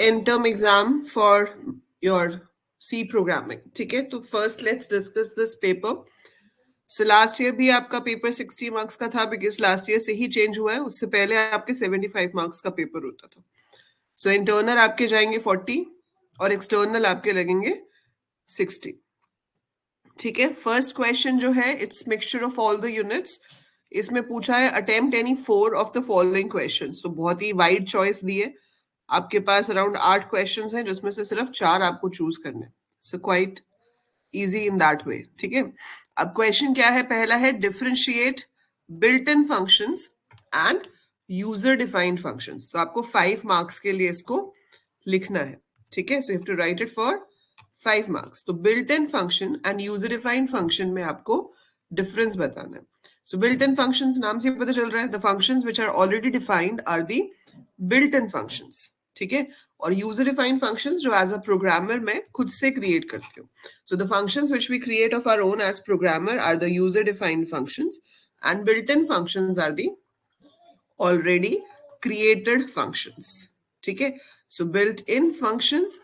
end term exam for your C programming. ठीक है, तो first let's discuss this paper. So last year भी आपका पेपर 60 मार्क्स का था बिकॉज लास्ट ईयर से ही चेंज हुआ है. उससे पहले आपके 75 मार्क्स का पेपर होता था. सो इंटरनल आपके जाएंगे 40 और एक्सटर्नल आपके लगेंगे 60. ठीक है, फर्स्ट क्वेश्चन जो है it's mixture of all the units. इसमें पूछा है attempt any 4 of the following questions. तो बहुत ही वाइड चॉइस दी है. आपके पास अराउंड 8 क्वेश्चंस हैं जिसमें से सिर्फ 4 आपको चूज करने. So quite easy in that way. ठीक है, अब क्वेश्चन क्या है? पहला है differentiate built in functions and user defined functions. तो आपको 5 मार्क्स के लिए इसको लिखना है. ठीक है, so you have to write it for 5 marks. तो built in function and user defined function में आपको डिफरेंस बताना है. सो बिल्ट इन फंक्शंस नाम से पता चल रहा है, the functions which are already defined are the built in functions. ठीक है, और यूजर डिफाइंड फंक्शंस जो एज अ प्रोग्रामर मैं खुद से क्रिएट करती हूँ. So the functions which we create of our own as programmer are the user-defined functions, and built-in functions are the already created functions. ठीक है, so built-in functions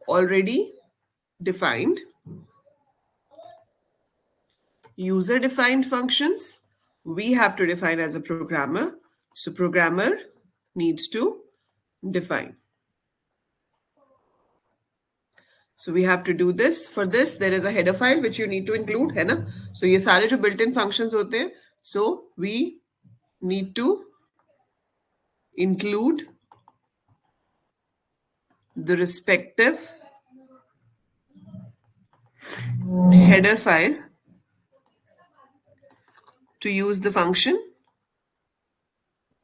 already defined, user-defined functions we have to define as a programmer. So programmer needs to define. So we have to do this. For this, there is a header file which you need to include, है ना? So ये सारे जो built-in functions होते हैं, so we need to include the respective header file to use the function.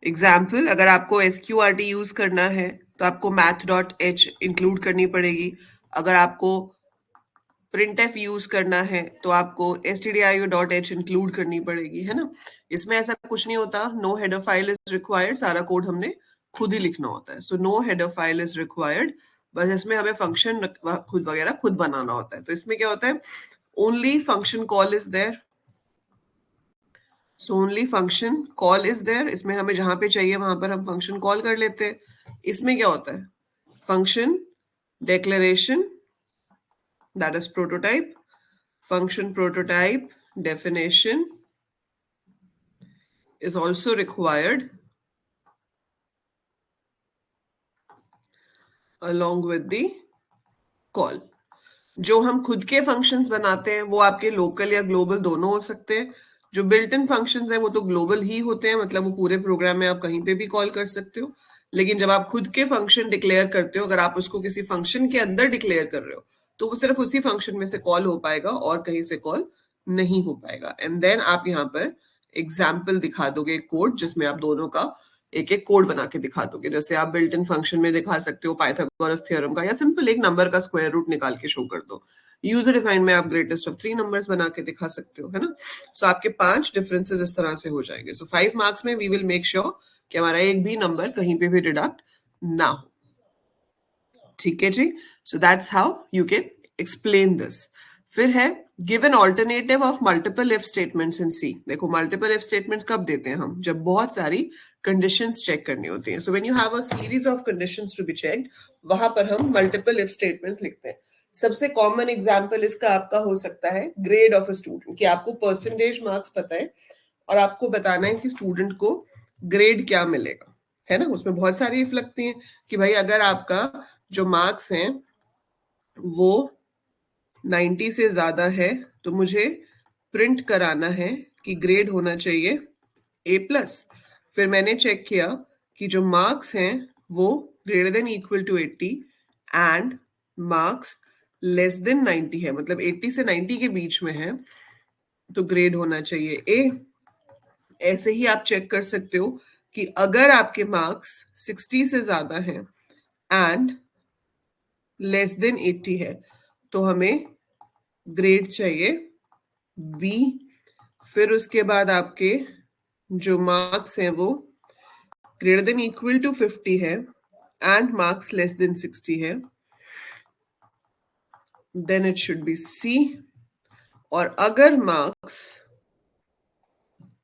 Example, अगर आपको sqrt use करना है तो आपको math.h include करनी पड़ेगी. अगर आपको printf यूज करना है तो आपको stdio.h इंक्लूड करनी पड़ेगी, है ना? इसमें ऐसा कुछ नहीं होता. No header file is required. सारा कोड हमने खुद ही लिखना होता है. So no header file is required. बस इसमें हमें फंक्शन खुद वगैरह खुद बनाना होता है. तो इसमें क्या होता है? Only function call is there. So only function call is there. इसमें हमें जहां पे चाहिए वहां पर हम फंक्शन कॉल कर लेते हैं. इसमें क्या होता है? Function declaration, that is prototype, function prototype definition is also required along with the call. जो हम खुद के फंक्शंस बनाते हैं वो आपके लोकल या ग्लोबल दोनों हो सकते हैं. जो बिल्ट इन फंक्शंस हैं वो तो ग्लोबल ही होते हैं, मतलब वो पूरे प्रोग्राम में आप कहीं पे भी कॉल कर सकते हो. लेकिन जब आप खुद के फंक्शन डिक्लेयर करते हो, अगर आप उसको किसी फंक्शन के अंदर डिक्लेयर कर रहे हो तो वो सिर्फ उसी फंक्शन में से कॉल हो पाएगा और कहीं से कॉल नहीं हो पाएगा. एंड देन आप यहाँ पर एग्जाम्पल दिखा दोगे कोड जिसमें आप दोनों का एक एक कोड बना के दिखा दोगे. जैसे आप बिल्ट इन फंक्शन में दिखा सकते हो पाइथागोरस थ्योरम का, या सिंपल एक नंबर का स्क्वायर रूट निकाल के शो कर दो. यूजर डिफाइंड में आप ग्रेटेस्ट ऑफ 3 नंबर्स बना के दिखा सकते हो, है ना? सो आपके 5 डिफरेंसेस इस तरह से हो जाएंगे. सो 5 मार्क्स में वी विल मेक श्योर कि हमारा एक भी नंबर कहीं पे भी डिडक्ट ना हो. ठीक है जी. So that's how you can explain this. फिर है give an alternative of multiple if statements in C. देखो मल्टीपल इफ स्टेटमेंट्स कब देते हैं हम? जब बहुत सारी कंडीशंस चेक करनी होती हैं. So when you have a series of conditions to be checked, वहां पर हम मल्टीपल इफ स्टेटमेंट्स लिखते हैं. सबसे कॉमन एग्जांपल इसका आपका हो सकता है ग्रेड ऑफ अ स्टूडेंट, कि आपको परसेंटेज मार्क्स पता है और आपको बताना है कि स्टूडेंट को ग्रेड क्या मिलेगा, है ना? उसमें बहुत सारी इफ लगती हैं कि भाई अगर आपका जो मार्क्स हैं वो 90 से ज्यादा है तो मुझे प्रिंट कराना है कि ग्रेड होना चाहिए A+. फिर मैंने चेक किया कि जो मार्क्स हैं वो greater than equal to 80 and marks less than 90 है, मतलब 80 से 90 के बीच में है, तो ग्रेड होना चाहिए A. ऐसे ही आप चेक कर सकते हो कि अगर आपके मार्क्स 60 से ज्यादा हैं एंड लेस देन 80 है तो हमें ग्रेड चाहिए B. फिर उसके बाद आपके जो मार्क्स हैं वो ग्रेटर देन इक्वल टू 50 है एंड मार्क्स लेस देन 60 है, then it should be C. और अगर मार्क्स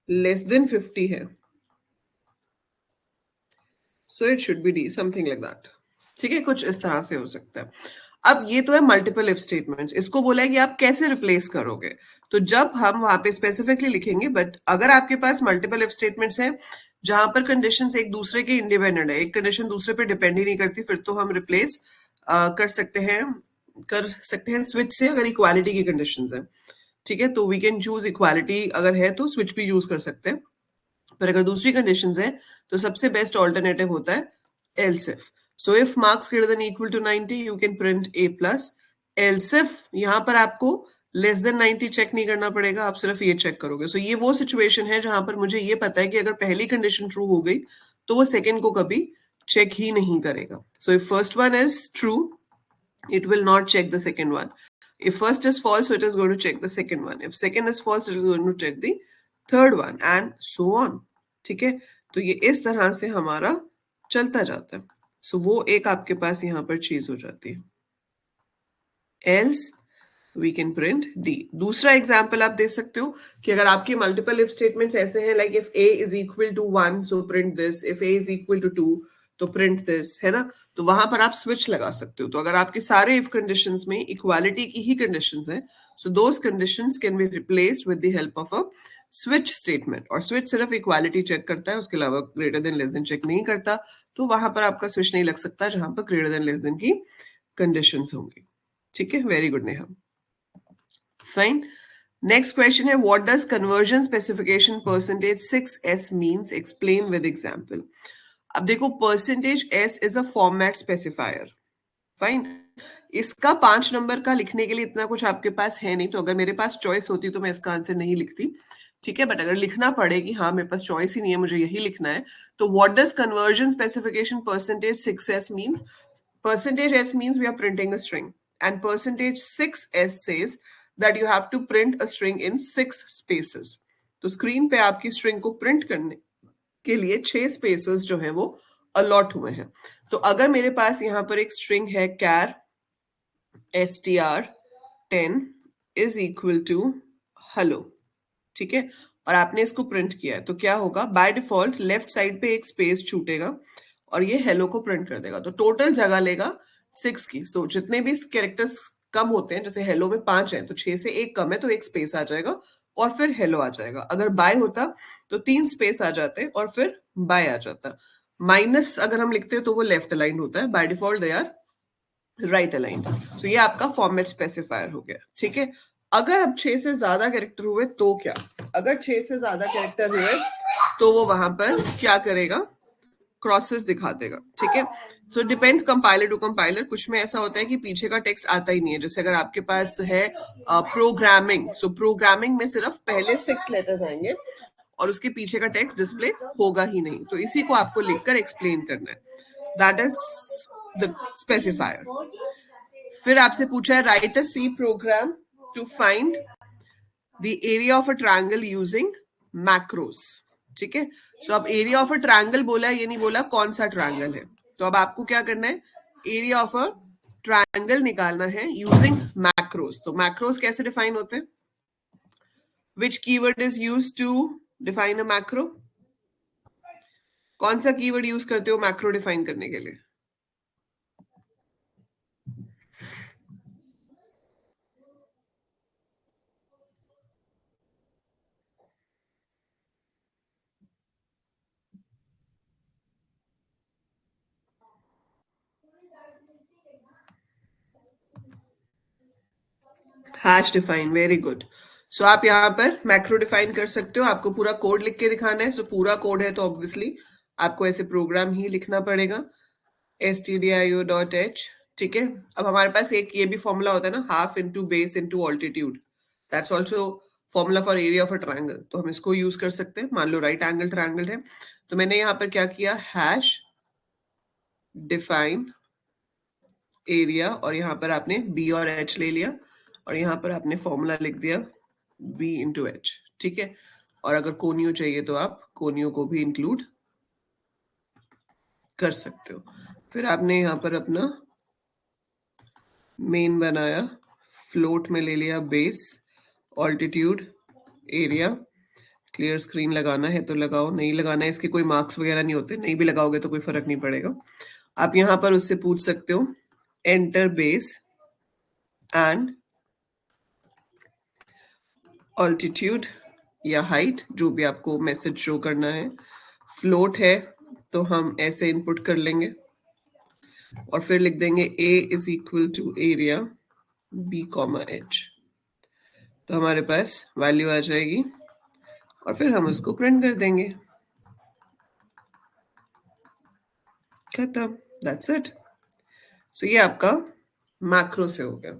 लेस देन 50 है, so it should be D, something like that. ठीक है, कुछ इस तरह से हो सकता है। अब ये तो है मल्टीपल इफ स्टेटमेंट्स, इसको बोला है कि आप कैसे रिप्लेस करोगे। तो जब हम वहां पे स्पेसिफिकली लिखेंगे, बट अगर आपके पास मल्टीपल इफ स्टेटमेंट्स हैं जहां पर कंडीशंस एक दूसरे के इंडिपेंडेंट है, एक कंडीशन दूसरे पे डिपेंड ही नहीं करती, फिर तो हम रिप्लेस कर सकते हैं स्विच से, अगर इक्वालिटी की कंडीशंस है। ठीक है, तो वी कैन चूज इक्वालिटी, अगर है तो स्विच भी यूज कर सकते हैं। पर अगर दूसरी कंडीशंस है तो सबसे बेस्ट ऑल्टरनेटिव होता है else if. So if marks greater than equal to 90 you can print A plus. Else if यहां पर आपको लेस देन 90 चेक नहीं करना पड़ेगा, आप सिर्फ ये चेक करोगे। सो ये वो सिचुएशन है जहां पर मुझे ये पता है कि अगर पहली कंडीशन ट्रू हो गई तो वो सेकेंड को कभी चेक ही नहीं करेगा। So if first one is true it will not check the second one. If first is false, so it is going to check the second one. If second is false, it is going to check the third one and so on. ठीक है, तो ये इस तरह से हमारा चलता जाता है। सो वो एक आपके पास यहाँ पर चीज हो जाती है। Else we can print D। दूसरा एग्जाम्पल आप दे सकते हो कि अगर आपके मल्टीपल इफ स्टेटमेंट्स ऐसे हैं, like if A is equal to 1 so print this, if A is equal to 2 तो प्रिंट दिस, है ना। तो वहां पर आप स्विच लगा सकते हो। तो अगर आपके सारे इफ कंडीशंस में इक्वालिटी की ही कंडीशंस हैं, so those conditions can be replaced with the help of a switch statement. और स्विच सिर्फ इक्वालिटी चेक करता है, उसके अलावा greater than less than check नहीं करता। तो वहां पर आपका स्विच नहीं लग सकता जहां पर ग्रेटर देन लेस देन की कंडीशंस होंगी। ठीक है, very good Neha, fine. Next question है what does conversion specification percentage 6s means, explain with example. अब देखो, percentage S is a format specifier, fine. इसका 5 नंबर का लिखने के लिए इतना कुछ आपके पास है नहीं, तो अगर मेरे पास चॉइस होती तो मैं इसका आंसर नहीं लिखती। ठीक है, बट अगर लिखना पड़े कि हाँ मेरे पास चॉइस ही नहीं है, मुझे यही लिखना है, तो what does conversion specification percentage 6s means. Percentage S means we are printing a string and percentage 6s says that you have to print a string in 6 spaces. तो स्क्रीन पे आपकी स्ट्रिंग को प्रिंट करने के लिए 6 spaces जो है वो अलॉट हुए हैं। तो अगर मेरे पास यहाँ पर एक स्ट्रिंग है char str10 is equal to hello, ठीक है, और आपने इसको प्रिंट किया है, तो क्या होगा, बाय डिफॉल्ट लेफ्ट साइड पे एक स्पेस छूटेगा और ये हेलो को प्रिंट कर देगा। तो टोटल जगह लेगा 6 की। सो जितने भी कैरेक्टर्स कम होते हैं, जैसे हेलो में 5 है तो 6 से एक कम है, तो एक स्पेस आ जाएगा और फिर हेलो आ जाएगा। अगर बाय होता तो 3 स्पेस आ जाते और फिर बाय आ जाता। माइनस अगर हम लिखते हैं तो वो लेफ्ट अलाइन होता है, by default they are right align. So ये आपका फॉर्मेट स्पेसिफायर हो गया। ठीक है, अगर अब 6 से ज्यादा कैरेक्टर हुए तो क्या, अगर 6 से ज्यादा कैरेक्टर हुए तो वो वहां पर क्या करेगा, क्रॉसेस दिखा देगा। ठीक है, so depends compiler to compiler. कुछ में ऐसा होता है कि पीछे का टेक्स्ट आता ही नहीं है, जैसे अगर आपके पास है प्रोग्रामिंग, सो प्रोग्रामिंग में सिर्फ पहले 6 लेटर्स आएंगे और उसके पीछे का टेक्स्ट डिस्प्ले होगा ही नहीं। तो इसी को आपको लिखकर एक्सप्लेन करना है, दैट इज द स्पेसिफायर। फिर आपसे पूछा है write a C program to find the area of a triangle using macros. ठीक है, सो अब एरिया ऑफ अ ट्रायंगल बोला है, ये नहीं बोला कौन सा ट्रायंगल है। तो अब आपको क्या करना है, एरिया ऑफ अ ट्रायंगल निकालना है यूजिंग मैक्रोस। तो मैक्रोस कैसे डिफाइन होते हैं, which keyword is used to define a macro, कौन सा कीवर्ड यूज करते हो मैक्रो डिफाइन करने के लिए। Hash define, very good. So आप यहाँ पर मैक्रो डिफाइन कर सकते हो। आपको पूरा कोड लिख के दिखाना है, सो पूरा कोड है तो ऑब्वियसली आपको ऐसे प्रोग्राम ही लिखना पड़ेगा, stdio.h। ठीक है, अब हमारे पास एक ये भी फॉर्मूला होता है ना, half into base into altitude, that's also formula for area of a triangle. तो हम इसको यूज कर सकते हैं। मान लो राइट एंगल ट्रायंगल है, तो मैंने यहाँ पर क्या किया, हैश डिफाइन एरिया, और यहाँ पर आपने बी और एच ले लिया और यहाँ पर आपने फॉर्मूला लिख दिया बी इंटू एच। ठीक है, और अगर कोनियो चाहिए तो आप कोनियो को भी इंक्लूड कर सकते हो। फिर आपने यहाँ पर अपना मेन बनाया, फ्लोट में ले लिया base, altitude, area. Clear screen लगाना है तो लगाओ, नहीं लगाना है इसके कोई मार्क्स वगैरह नहीं होते, नहीं भी लगाओगे तो कोई फर्क नहीं पड़ेगा। आप यहां पर उससे पूछ सकते हो एंटर बेस एंड ऑल्टीट्यूड या हाइट, जो भी आपको मैसेज शो करना है। फ्लोट है तो हम ऐसे इनपुट कर लेंगे और फिर लिख देंगे a is equal to area b comma h। तो हमारे पास वैल्यू आ जाएगी और फिर हम उसको प्रिंट कर देंगे। खत्म, दैट्स इट। सो ये आपका मैक्रो से हो गया।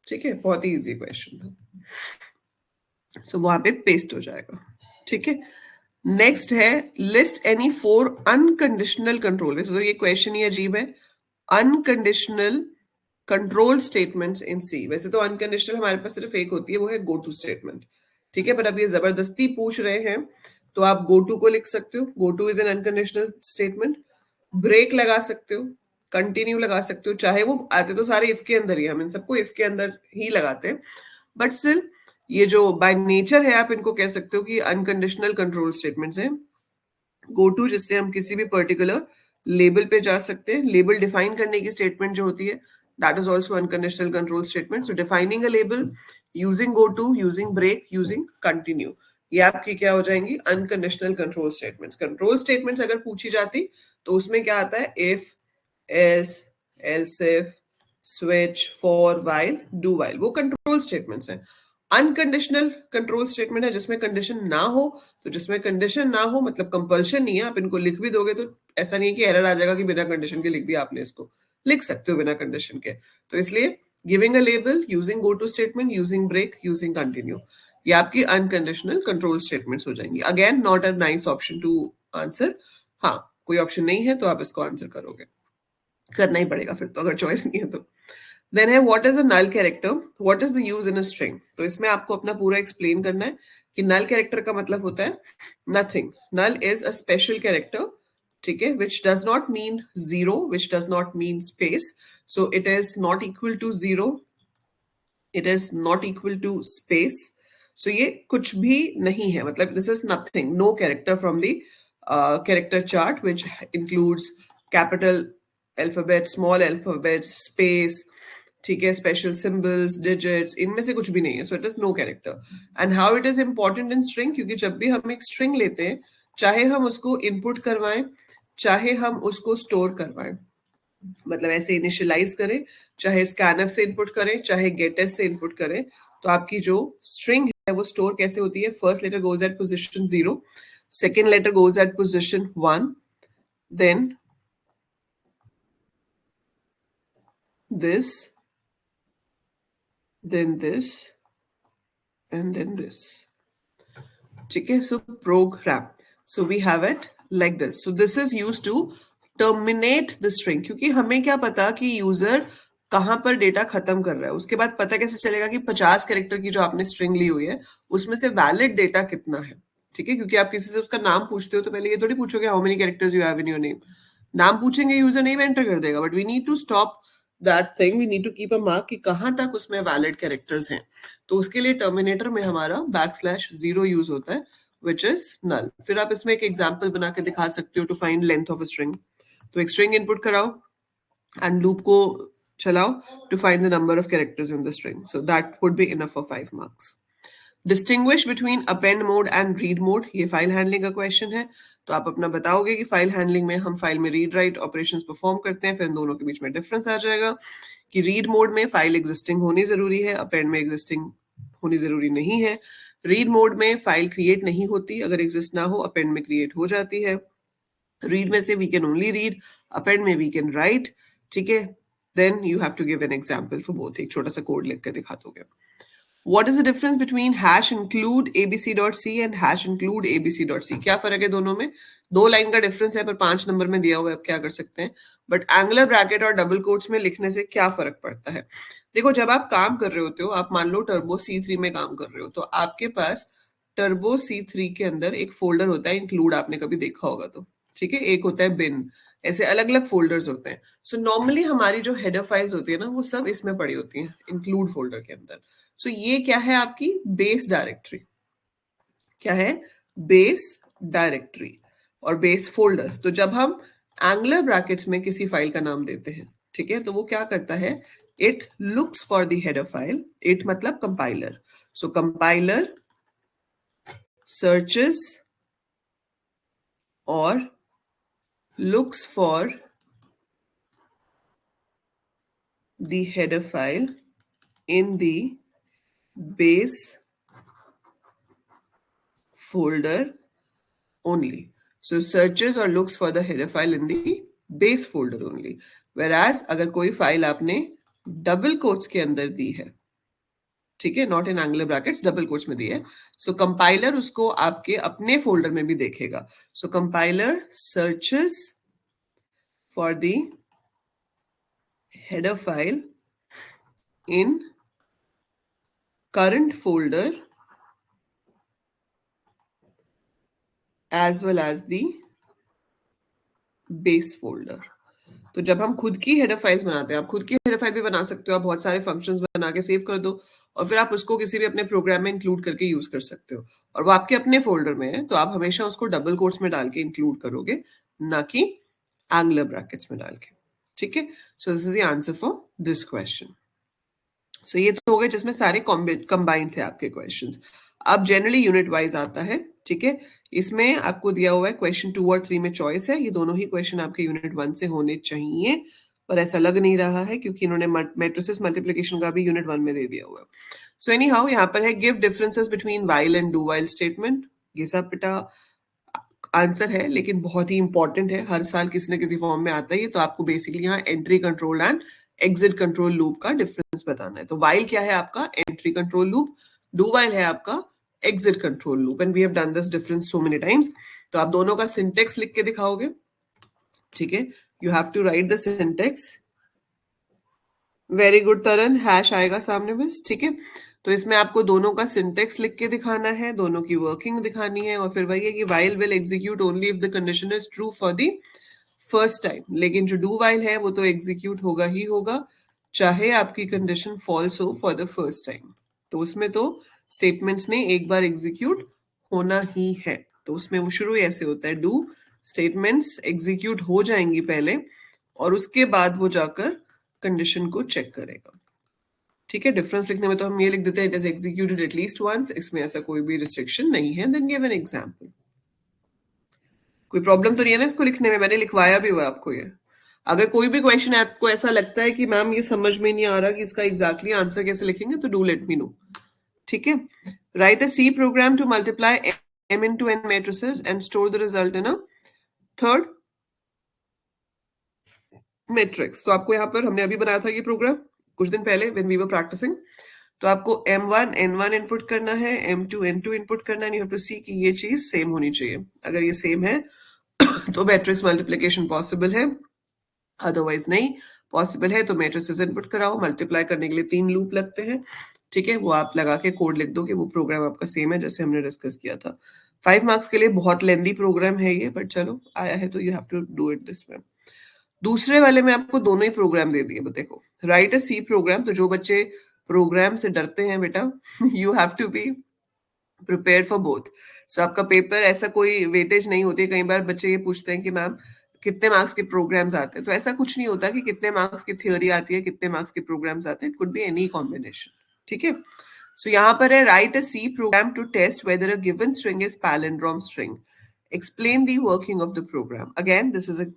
ठीक है, बहुत ही इजी क्वेश्चन था। सो वहां पे पेस्ट हो जाएगा। ठीक है, नेक्स्ट है लिस्ट एनी 4 अनकंडीशनल कंट्रोल। वैसे तो ये क्वेश्चन ही अजीब है। अनकंडीशनल कंट्रोल स्टेटमेंट्स इन सी। वैसे तो अनकंडीशनल हमारे पास सिर्फ एक होती है, वो है गो टू स्टेटमेंट। ठीक है, पर अब ये जबरदस्ती पूछ रहे हैं तो आप गो टू को लिख सकते हो। Go to is an unconditional statement. Break लगा सकते हो, कंटिन्यू लगा सकते हो, चाहे वो आते तो सारे इफ के अंदर ही, हम इन सबको इफ के अंदर ही लगाते हैं, बट स्टिल ये जो बाय नेचर है आप इनको कह सकते हो कि अनकंडीशनल कंट्रोल स्टेटमेंट्स हैं। गो टू जिससे हम किसी भी पर्टिकुलर लेबल पे जा सकते हैं। लेबल डिफाइन करने की स्टेटमेंट जो होती है that is also unconditional control statement. So defining a label, using go to, using break, using continue, ये आपकी क्या हो जाएंगी unconditional control statements. Control statements अगर पूछी जाती तो उसमें क्या आता है if, else, else if, switch, for, while, do while, वो कंट्रोल स्टेटमेंट्स हैं। अनकंडीशनल कंट्रोल स्टेटमेंट है जिसमें कंडीशन ना हो। तो जिसमें कंडीशन ना हो मतलब कंपल्शन नहीं है, आप इनको लिख भी दोगे तो ऐसा नहीं है कि एरर आ जाएगा कि बिना कंडीशन के लिख दिया आपने, इसको लिख सकते हो बिना कंडीशन के। तो इसलिए giving a label, using go to statement, using break, using continue, ये आपकी अनकंडीशनल कंट्रोल स्टेटमेंट्स हो जाएंगी। Again not a nice option to answer. हाँ, कोई ऑप्शन नहीं है तो आप इसको आंसर करोगे, करना ही पड़ेगा फिर तो, अगर चॉइस नहीं है तो। देन है what is a null character, what is the use in a string. तो इसमें आपको अपना पूरा एक्सप्लेन करना है कि नल कैरेक्टर का मतलब होता है nothing. Null is a special character, ठीक है, which does not mean zero, which does not mean space. So it is not equal to zero, it is not equal to space. So ये कुछ भी नहीं है, मतलब this is nothing, no character from the character chart which includes capital alphabet, small alphabets, space, ठीक है, special symbols, digits, इनमें से कुछ भी नहीं है। So it is no character. And how it is important in string, क्योंकि जब भी हम एक स्ट्रिंग लेते हैं, चाहे हम उसको इनपुट करवाएं, चाहे हम उसको स्टोर करवाएं, मतलब ऐसे इनिशियलाइज करें, चाहे स्कैनफ से इनपुट करें, चाहे गेटएस से इनपुट करें, तो आपकी जो स्ट्रिंग है वो स्टोर कैसे होती है। First letter goes at position 0, second letter goes at position 1, then this, then this, and then this. ठीक है, so program, so we have it like this. So this is used to terminate the string, क्योंकि हमें क्या पता कि user कहां पर data खत्म कर रहा है। उसके बाद पता कैसे चलेगा कि 50 कैरेक्टर की जो आपने स्ट्रिंग ली हुई है उसमें से वैलिड डेटा कितना है। ठीक है, क्योंकि आप किसी से उसका नाम पूछते हो तो पहले ये थोड़ी पूछोगे how many characters you have in your name. नाम पूछेंगे, यूजर नेम एंटर कर देगा, but we need to stop that thing, we need to keep a mark कि कहां तक उसमें वैलिड कैरेक्टर्स हैं। तो उसके लिए टर्मिनेटर में हमारा \0 यूज होता है, विच इज नल। फिर आप इसमें एक एग्जाम्पल बना के दिखा सकते हो to find length of a string. तो एक स्ट्रिंग इनपुट कराओ एंड लूप को चलाओ to find the number of characters in the string, so that would be enough for 5 marks. Distinguish between append mode and read mode, ये file handling का question है। तो आप अपना बताओगे कि फाइल हैंडलिंग में हम फाइल में रीड राइट ऑपरेशंस परफॉर्म करते हैं, फिर इन दोनों के बीच में डिफरेंस आ जाएगा कि रीड मोड में फाइल एग्जिस्टिंग होनी जरूरी है, अपेंड में एग्जिस्टिंग होनी जरूरी नहीं है। रीड मोड में फाइल क्रिएट नहीं होती, अगर एग्जिस्ट ना हो, अपेंड में क्रिएट हो जाती है। रीड में से we can only read, append में वी कैन राइट। ठीक है, then you have to give an example for both, एक छोटा सा कोड लिख कर दिखा दोगे। What is the difference between hash include abc.c and hash include abc.c? क्या फर्क है दोनों में? 2 लाइन का डिफरेंस है पर 5 नंबर में दिया हुआ है, आप क्या कर सकते हैं। बट एंगुलर ब्रैकेट और डबल कोट्स में लिखने से क्या फर्क पड़ता है? देखो, जब आप काम कर रहे होते हो, आप मान लो टर्बो C3 में काम कर रहे हो, तो आपके पास टर्बो C3 के अंदर एक फोल्डर होता है इंक्लूड, आपने कभी देखा होगा तो, ठीक है, एक होता है बिन, ऐसे अलग अलग फोल्डर्स होते हैं। सो नॉर्मली हमारी जो हेडर फाइल्स होती है ना, वो सब इसमें पड़ी होती हैं इंक्लूड फोल्डर के अंदर। सो ये क्या है आपकी बेस डायरेक्टरी, क्या है बेस डायरेक्टरी और बेस फोल्डर। तो जब हम एंगुलर ब्रैकेट्स में किसी फाइल का नाम देते हैं, ठीक है, तो वो क्या करता है, it looks for the header file, it मतलब कंपाइलर, सो कंपाइलर सर्चेस और looks for the header file in the base folder only. So searches or looks for the header file in the base folder only. Whereas अगर कोई file आपने double quotes के अंदर दी है, ठीक है, not in angular brackets, double quotes में दी है, सो कंपाइलर उसको आपके अपने फोल्डर में भी देखेगा. So compiler searches for the header file in current folder as well as the base folder. तो जब हम खुद की हेडर फाइल्स बनाते हैं, आप खुद की हेडर फाइल भी बना सकते हो, आप बहुत सारे फंक्शंस बना के सेव कर दो और फिर आप उसको किसी भी अपने प्रोग्राम में इंक्लूड करके यूज कर सकते हो, और वो आपके अपने फोल्डर में है, तो आप हमेशा उसको डबल कोट्स में डाल के इंक्लूड करोगे, ना कि एंगुलर ब्रैकेट्स में डाल के, ठीक है. So this is the answer for this question. So ये तो हो गए जिसमें सारे कंबाइंड थे आपके क्वेश्चंस. अब जनरली यूनिट वाइज आता है, ठीक है. इसमें आपको दिया हुआ है क्वेश्चन 2 और 3 में चॉइस है, ये दोनों ही क्वेश्चन आपके यूनिट 1 से होने चाहिए, पर ऐसा लग नहीं रहा है क्योंकि इन्होंने मैट्रिसेस मल्टीप्लिकेशन का भी यूनिट 1 में दे दिया हुआ है. सो एनी हाउ यहाँ पर है give differences between while and do while statement. घिसा पिटा आंसर है लेकिन बहुत ही इंपॉर्टेंट है, हर साल किसी न किसी फॉर्म में आता है, तो आपको बेसिकली यहाँ entry control and exit control loop का डिफरेंस बताना है. तो वाइल क्या है आपका entry control loop, do while है आपका exit control loop, and we have done this difference so many times. तो आप दोनों का सिंटेक्स लिख के दिखाओगे, ठीक है. You have to write the syntax. Very good Taran, hash आएगा सामने बस, ठीक है. तो इसमें आपको दोनों का सिंटेक्स लिख के दिखाना है, दोनों की वर्किंग दिखानी है, और फिर वही है कि while will execute only if the condition is true for the first time, लेकिन जो डू वाइल है वो तो एग्जीक्यूट होगा ही होगा चाहे आपकी कंडीशन फॉल्स हो फॉर द फर्स्ट टाइम. तो उसमें तो स्टेटमेंट्स ने एक बार एग्जीक्यूट होना ही है, तो उसमें वो शुरू ऐसे होता है, डू स्टेटमेंट्स एग्जीक्यूट हो जाएंगी पहले और उसके बाद वो जाकर कंडीशन को चेक करेगा, ठीक है. डिफरेंस लिखने में तो हम ये लिख देते हैं it is executed at least once, इसमें ऐसा कोई भी रिस्ट्रिक्शन नहीं है. Then give an example. कोई प्रॉब्लम तो नहीं है ना इसको लिखने में, मैंने लिखवाया भी हुआ है आपको ये. अगर कोई भी क्वेश्चन आपको ऐसा लगता है कि मैम ये समझ में नहीं आ रहा कि इसका एग्जैक्टली आंसर कैसे लिखेंगे, तो डू लेट मी नो, ठीक है. Write a C program to multiply m into n matrices and store the result in a third matrix. तो आपको यहाँ पर हमने अभी बनाया था ये प्रोग्राम कुछ दिन पहले when we were practicing. तो आपको m1 n1 इनपुट करना है, m2 n2 इनपुट करना है, यू हैव टू सी कि ये चीज सेम होनी चाहिए. अगर ये सेम है तो मैट्रिक्स मल्टीप्लिकेशन पॉसिबल है, अदरवाइज नहीं पॉसिबल है तो मैट्रिसेस इनपुट कराओ. मल्टीप्लाई करने के लिए 3 लूप लगते हैं, ठीक है, वो आप लगा के कोड लिख दो कि वो प्रोग्राम आपका सेम है जैसे हमने डिस्कस किया था. 5 मार्क्स के लिए बहुत लेंदी प्रोग्राम है ये, बट चलो आया है तो you have to do it this way. दूसरे वाले में आपको दोनों ही प्रोग्राम दे दिए. देखो राइट अ सी प्रोग्राम, तो जो बच्चे प्रोग्राम से डरते हैं बेटा, you have to be prepared for both. So आपका पेपर ऐसा कोई वेटेज नहीं होती. कई बार बच्चे ये पूछते हैं कि मैम कितने मार्क्स के प्रोग्राम्स आते हैं, तो ऐसा कुछ नहीं होता कि कितने मार्क्स की थ्योरी आती है कितने मार्क्स के प्रोग्राम्स आते हैं. It could be any combination, ठीक है. सो यहाँ पर है write a C program to test whether a given string is palindrome string. Explain the working of the program. Again,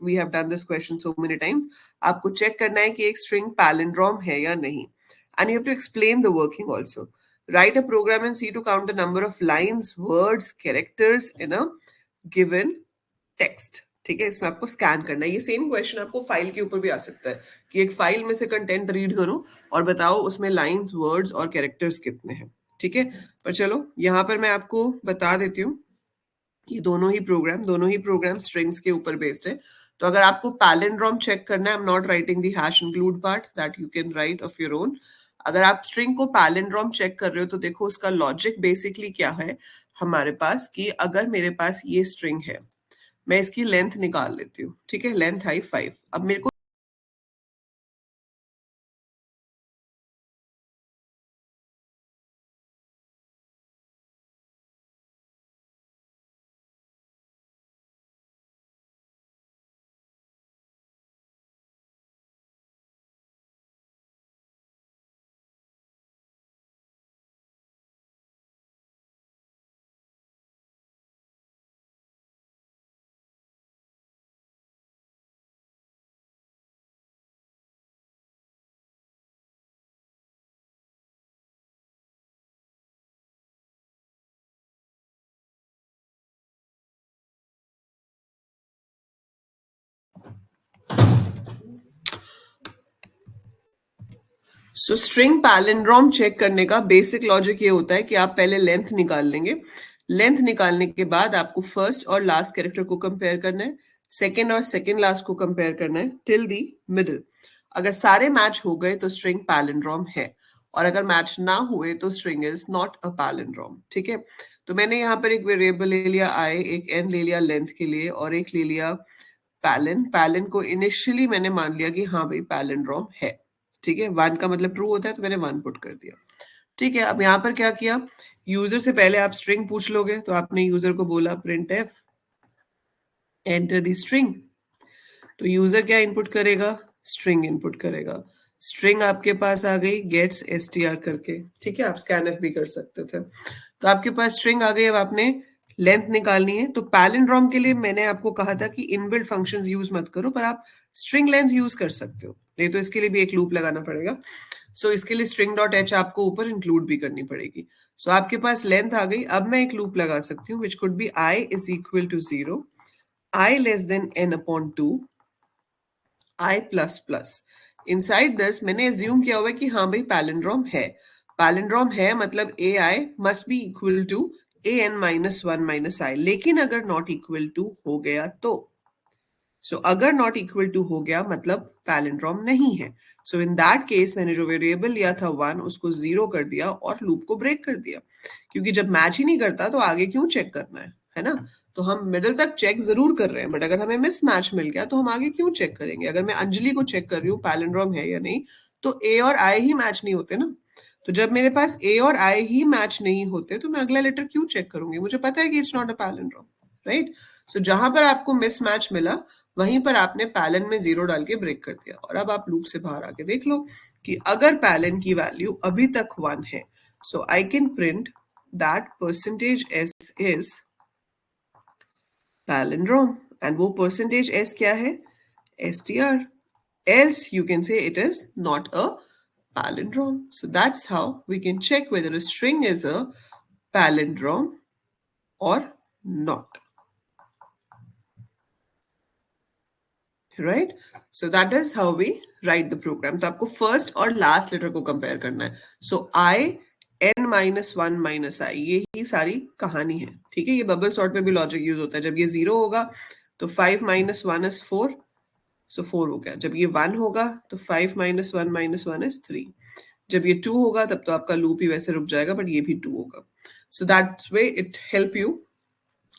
we have done this question so many times. आपको check करना है कि एक string palindrome है या नहीं, and you have to explain the working also. Write a program in C to count the number of lines, words, characters in a given text. ठीक है, इसमें आपको स्कैन करना है. ये सेम क्वेश्चन आपको फाइल के ऊपर भी आ सकता है कि एक फाइल में से कंटेंट रीड करो और बताओ उसमें लाइंस, वर्ड्स और कैरेक्टर्स कितने हैं, ठीक है. पर चलो यहाँ पर मैं आपको बता देती हूँ, ये दोनों ही प्रोग्राम स्ट्रिंग्स के ऊपर बेस्ड है. तो अगर आपको पैलिंड्रोम चेक करना है, I am not writing the hash include part, that you can write of your own. अगर आप स्ट्रिंग को पैलिंड्रोम चेक कर रहे हो तो देखो उसका लॉजिक बेसिकली क्या है हमारे पास, कि अगर मेरे पास ये स्ट्रिंग है, मैं इसकी लेंथ निकाल लेती हूँ, ठीक है, लेंथ आई 5. अब मेरे को सो स्ट्रिंग पैलिंड्रोम चेक करने का बेसिक लॉजिक ये होता है कि आप पहले लेंथ निकाल लेंगे। लेंथ निकालने के बाद आपको फर्स्ट और लास्ट कैरेक्टर को कंपेयर करना है, सेकेंड और सेकेंड लास्ट को कंपेयर करना है टिल दी मिडिल। अगर सारे मैच हो गए तो स्ट्रिंग पैलिंड्रोम है, और अगर मैच ना हुए तो string is not a palindrome. ठीक है, तो मैंने यहाँ पर एक वेरिएबल ले लिया आई, एक एन ले लिया लेंथ के लिए, और एक ले लिया पैलिन। पैलिन को इनिशियली मैंने मान लिया कि हाँ भाई पैलिंड्रोम है। ठीक है, 1 का मतलब ट्रू होता है तो मैंने 1 पुट कर दिया। ठीक है, अब यहाँ पर क्या किया, यूजर से पहले आप स्ट्रिंग पूछ लोगे, तो आपने यूजर को बोला print F enter the string. तो यूजर क्या इनपुट करेगा, स्ट्रिंग इनपुट करेगा। स्ट्रिंग आपके पास आ गई गेट्स एसटीआर करके। ठीक है, आप स्कैनफ भी कर सकते थे। तो आपके पास स्ट्रिंग आ गई, अब आपने लेंथ निकालनी है। तो पैलिंड्रोम के लिए मैंने आपको कहा था कि इनबिल्ट फंक्शंस यूज मत करो, पर आप स्ट्रिंग लेंथ यूज कर सकते हो। नहीं तो इसके लिए भी एक लूप लगाना पड़ेगा। सो इसके लिए स्ट्रिंग डॉट एच आपको ऊपर इंक्लूड भी करनी पड़ेगी। सो आपके पास लेंथ आ गई, अब मैं एक लूप लगा सकती हूँ which could be i is equal to 0, i less than n upon 2, i plus plus. Inside this मैंने एज्यूम किया हुआ है कि हाँ भाई पैलिंड्रोम है। पैलिंड्रोम है मतलब A I must be equal to A N minus 1 minus I. लेकिन अगर नॉट इक्वल टू हो गया तो, सो अगर नॉट इक्वल टू हो गया मतलब पैलिंड्रोम नहीं है। सो इन दैट केस मैंने जो वेरिएबल लिया था 1 उसको 0 कर दिया और लूप को ब्रेक कर दिया, क्योंकि जब मैच ही नहीं करता तो आगे क्यों चेक करना है ना। तो हम मिडिल तक चेक जरूर कर रहे हैं, बट अगर हमें मिस मैच मिल गया तो हम आगे क्यों चेक करेंगे। अगर मैं अंजलि को चेक कर रही हूँ पैलिंड्रोम है या नहीं, तो ए और आई ही मैच नहीं होते ना। तो जब मेरे पास ए और आई ही मैच नहीं होते तो मैं अगला लेटर क्यों चेक करूंगी, मुझे पता है कि it's not a palindrome, right. So जहां पर आपको मिस मैच मिला वहीं पर आपने पैलन में 0 डाल के ब्रेक कर दिया, और अब आप लूप से बाहर आके देख लो कि अगर पैलन की वैल्यू अभी तक 1 है, so I can print that percentage S is palindrome, and वो percentage s क्या है, str, else you can say it is not a palindrome. So that's how we can check whether a string is a palindrome or not. Right? So that is how we write the program. तो आपको first और last letter को compare करना है. So I n minus 1 minus I, ये ही सारी कहानी है। ठीक है, ये बबल सॉर्ट में भी लॉजिक यूज होता है। जब ये 0 होगा तो 5 minus 1 is 4, so 4 हो गया। जब ये 1 होगा तो 5 minus 1 minus 1 is 3। जब ये 2 होगा तब तो आपका लूप ही वैसे रुक जाएगा, बट ये भी 2 होगा। So that way it help you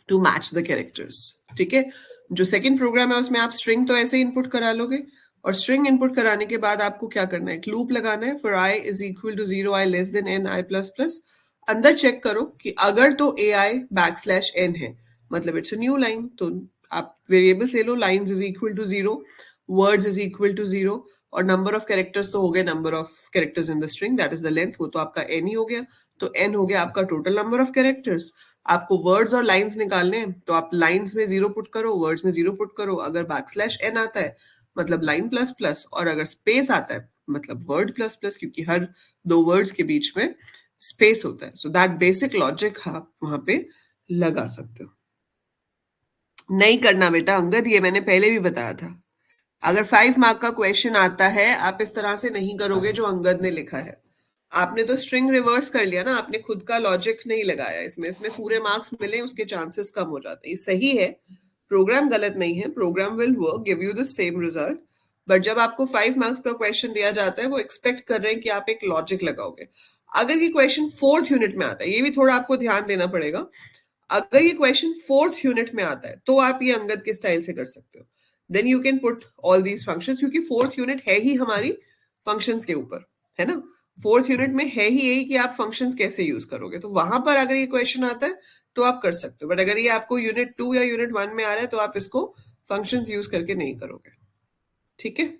to match the characters। ठीक है, जो सेकंड प्रोग्राम है उसमें आप स्ट्रिंग तो ऐसे इनपुट करा लोगे, और स्ट्रिंग इनपुट कराने के बाद आपको क्या करना है, एक लूप लगाना है for i is equal to 0, i less than n, i plus plus. अंदर चेक करो कि अगर तो a i backslash n है मतलब इट्स अ न्यू लाइन, तो आप वेरिएबल्स ले लो, lines is equal to 0, words is equal to 0, और नंबर ऑफ कैरेक्टर्स तो हो गए, number of characters in the string that is the length, वो तो आपका एन ही हो गया। तो एन हो गया आपका टोटल नंबर ऑफ कैरेक्टर्स। आपको वर्ड्स और लाइंस निकालने हैं तो आप लाइंस में 0 पुट करो, वर्ड्स में 0 पुट करो। अगर बैक स्लैश एन आता है मतलब लाइन प्लस प्लस, और अगर स्पेस आता है मतलब वर्ड प्लस प्लस, क्योंकि हर 2 वर्ड्स के बीच में स्पेस होता है। सो दैट बेसिक लॉजिक आप वहां पे लगा सकते हो। नहीं करना बेटा अंगद, ये मैंने पहले भी बताया था। अगर 5 मार्क का क्वेश्चन आता है आप इस तरह से नहीं करोगे जो अंगद ने लिखा है। आपने तो स्ट्रिंग रिवर्स कर लिया ना, आपने खुद का लॉजिक नहीं लगाया इसमें। इसमें पूरे मार्क्स मिले उसके चांसेस कम हो जाते हैं। ये सही है, प्रोग्राम गलत नहीं है, program will work, give you the same result. But जब आपको 5 मार्क्स का क्वेश्चन दिया जाता है वो एक्सपेक्ट कर रहे हैं कि आप एक लॉजिक लगाओगे। अगर ये क्वेश्चन 4th यूनिट में आता है, ये भी थोड़ा आपको ध्यान देना पड़ेगा। अगर ये क्वेश्चन 4th यूनिट में आता है तो आप ये अंगद के स्टाइल से कर सकते हो। Then you can put all these functions, क्योंकि 4th यूनिट है ही हमारी फंक्शंस के ऊपर, है ना। 4th यूनिट में है ही यही कि आप फंक्शंस कैसे यूज करोगे। तो वहां पर अगर ये क्वेश्चन आता है तो आप कर सकते हो, बट अगर ये आपको यूनिट 2 या यूनिट 1 में आ रहा है तो आप इसको फंक्शंस यूज करके नहीं करोगे। ठीक है,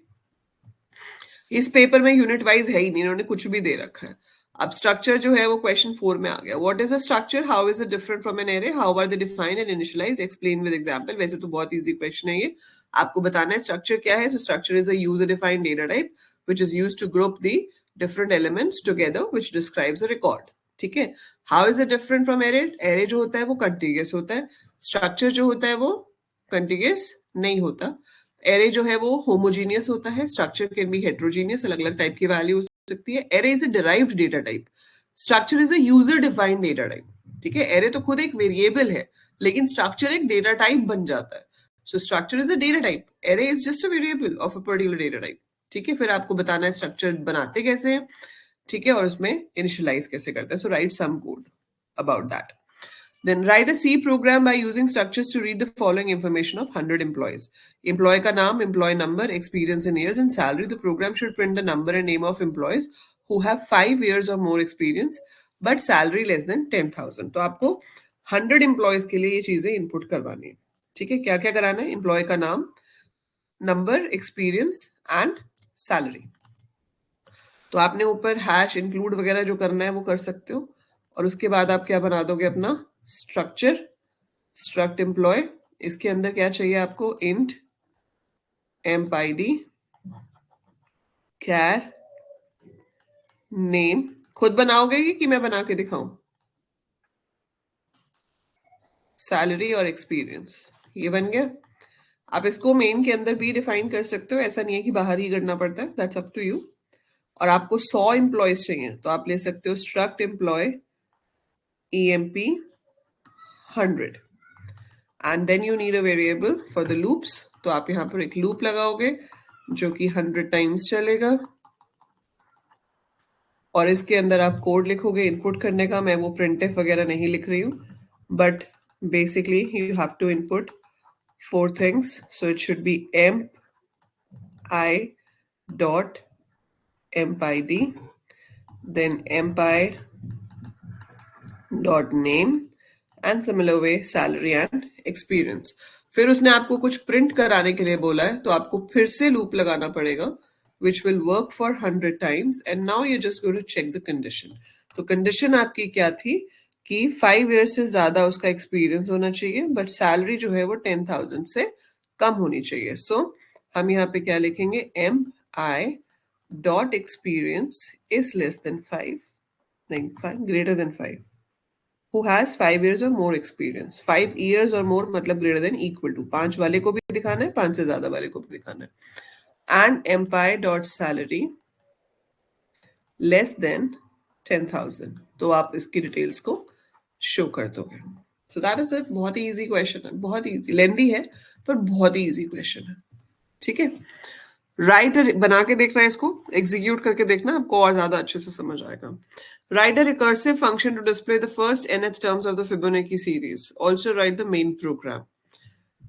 इस पेपर में यूनिट वाइज है ही नहीं, इन्होंने कुछ भी दे रखा है। अब स्ट्रक्चर जो है वो क्वेश्चन 4 में आ गया। What is a structure, how is it different from an array, how are they defined and initialize, explain with example. वैसे तो बहुत इजी क्वेश्चन है ये, आपको बताना है स्ट्रक्चर क्या है। So structure is a user defined data type which is used to group the different elements together which describes a record. ठीक है, how is it different from array, array जो होता है वो कंटीग्यूअस होता है, स्ट्रक्चर जो होता है वो कंटीग्यूअस नहीं होता। एरे जो है वो होमोजीनियस होता है, स्ट्रक्चर कैन बी हेट्रोजीनियस, अलग अलग टाइप की वैल्यूज सकती है। Array is a derived data type, structure is a user defined data type. ठीक है, एरे तो खुद एक वेरिएबल है, लेकिन स्ट्रक्चर एक डेटा टाइप बन जाता है। So structure is a data type, array is just a variable of a particular data type. ठीक है, फिर आपको बताना है स्ट्रक्चर बनाते कैसे हैं, ठीक है, और उसमें इनिशियलाइज कैसे करते हैं। So write some code about that. Then write a C program by using structures to read the following information of 100 employees. Employee का नाम, employee number, experience in years and salary. The program should print the number and name of employees who have 5 years or more experience but salary less than 10,000. तो आपको 100 employees के लिए ये चीजें input करवानी है। ठीक है, क्या क्या कराना है? एम्प्लॉय का नाम, नंबर, एक्सपीरियंस एंड सैलरी। तो आपने ऊपर हैश इंक्लूड वगैरह जो करना है वो कर सकते हो, और उसके बाद आप क्या बना दोगे? अपना स्ट्रक्चर, स्ट्रक्ट एम्प्लॉय, इसके अंदर क्या चाहिए आपको? इंट एम्प आईडी कैर नेम। खुद बनाओगे कि मैं बना के दिखाऊं? सैलरी और एक्सपीरियंस, ये बन गया। आप इसको मेन के अंदर भी डिफाइन कर सकते हो, ऐसा नहीं है कि बाहर ही करना पड़ता है, दैट्स अप टू यू। और आपको 100 एम्प्लॉयज चाहिए तो आप ले सकते हो struct employ EMP 100 and then you need a variable for the loops. तो आप यहां पर एक लूप लगाओगे जो कि 100 टाइम्स चलेगा, और इसके अंदर आप कोड लिखोगे इनपुट करने का। मैं वो प्रिंटफ वगैरह नहीं लिख रही हूँ, but basically you have to input 4 things. So it should be emp i dot emp ID, then emp I dot name and similar way salary and experience. फिर उसने आपको कुछ प्रिंट कराने के लिए बोला है, तो आपको फिर से लूप लगाना पड़ेगा which will work for 100 times and now you're just going to check the condition. तो कंडीशन आपकी क्या थी कि 5 years से ज्यादा उसका एक्सपीरियंस होना चाहिए, बट सैलरी जो है वो 10,000 से कम होनी चाहिए. सो हम यहाँ पे क्या लिखेंगे? Amp I dot experience is less than 5, greater than 5, who has 5 years or more experience. 5 years or more मतलब greater than equal to, 5 वाले को भी दिखाना है, 5 से ज्यादा वाले को भी दिखाना है. And employee dot salary less than 10,000, तो आप इसकी डिटेल्स को शो कर दोगे. सो दैट इज इट. बहुत ही इजी क्वेश्चन है, बहुत ही इजी, लेंदी है पर बहुत ही इजी क्वेश्चन है. ठीक है, राइटर बना के देखना है, इसको एग्जीक्यूट करके देखना, आपको और ज्यादा अच्छे से समझ आएगा. Write a recursive function to display the first nth terms of the Fibonacci series. Also write the main program.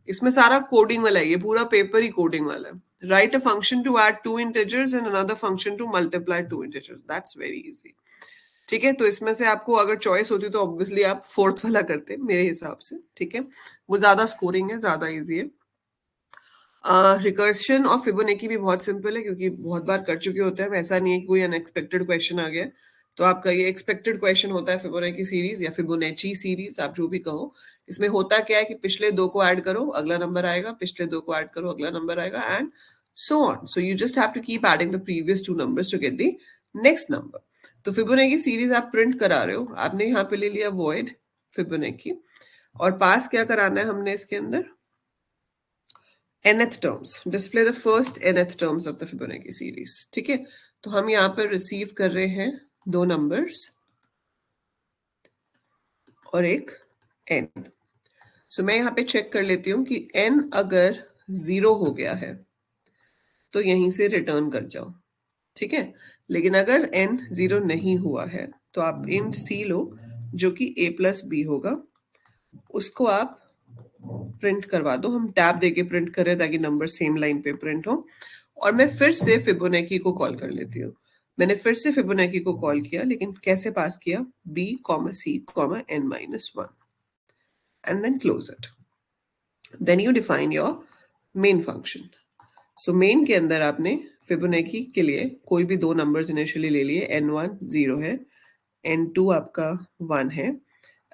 इसमें सारा कोडिंग वाला है, ये पूरा पेपर ही कोडिंग वाला है. Write a function to add 2 integers and another function to multiply 2 integers. That's very easy. ठीक है, तो इसमें से आपको अगर चॉइस होती तो ऑब्वियसली आप फोर्थ वाला करते मेरे हिसाब से. ठीक है, वो ज्यादा स्कोरिंग है, ज्यादा इजी है. रिकर्शन ऑफ फिबोनाची भी बहुत सिंपल है, क्योंकि बहुत बार कर चुके होते हैं. ऐसा नहीं है कि कोई अनएक्सपेक्टेड क्वेश्चन आ गया, तो आपका ये एक्सपेक्टेड क्वेश्चन होता है. फिबोनाची सीरीज या फिबोनाची सीरीज, आप जो भी कहो. इसमें होता क्या है कि पिछले 2 को ऐड करो अगला नंबर आएगा, पिछले 2 को ऐड करो अगला नंबर आएगा, and so on. So you just have to keep adding the previous 2 numbers to get the next number. तो फिबोनाची सीरीज आप प्रिंट करा रहे हो, आपने यहाँ पे ले लिया वॉइड फिबोनाची, और पास क्या कराना है हमने इसके अंदर? nth terms. Display the first nth terms of the Fibonacci series. ठीक है, तो हम यहाँ पर रिसीव कर रहे हैं 2 नंबर्स और एक n. सो मैं यहाँ पे चेक कर लेती हूँ कि n अगर 0 हो गया है तो यहीं से रिटर्न कर जाओ. ठीक है, लेकिन अगर n 0 नहीं हुआ है तो आप int c लो, जो कि a plus b होगा, उसको आप प्रिंट करवा दो. हम टैब देके प्रिंट कर रहे हैं ताकि नंबर सेम लाइन पे प्रिंट हो. और मैं फिर से फिबोनाची को कॉल कर लेती हूँ. मैंने फिर से फिबोनाची को कॉल किया, लेकिन कैसे पास किया? b, c, n-1 and then close it. Then you define your main function. So main के अंदर आपने फिबोनाची के लिए कोई भी 2 नंबर्स इनिशियली ले लिए. n1 0 है, n2 आपका 1 है,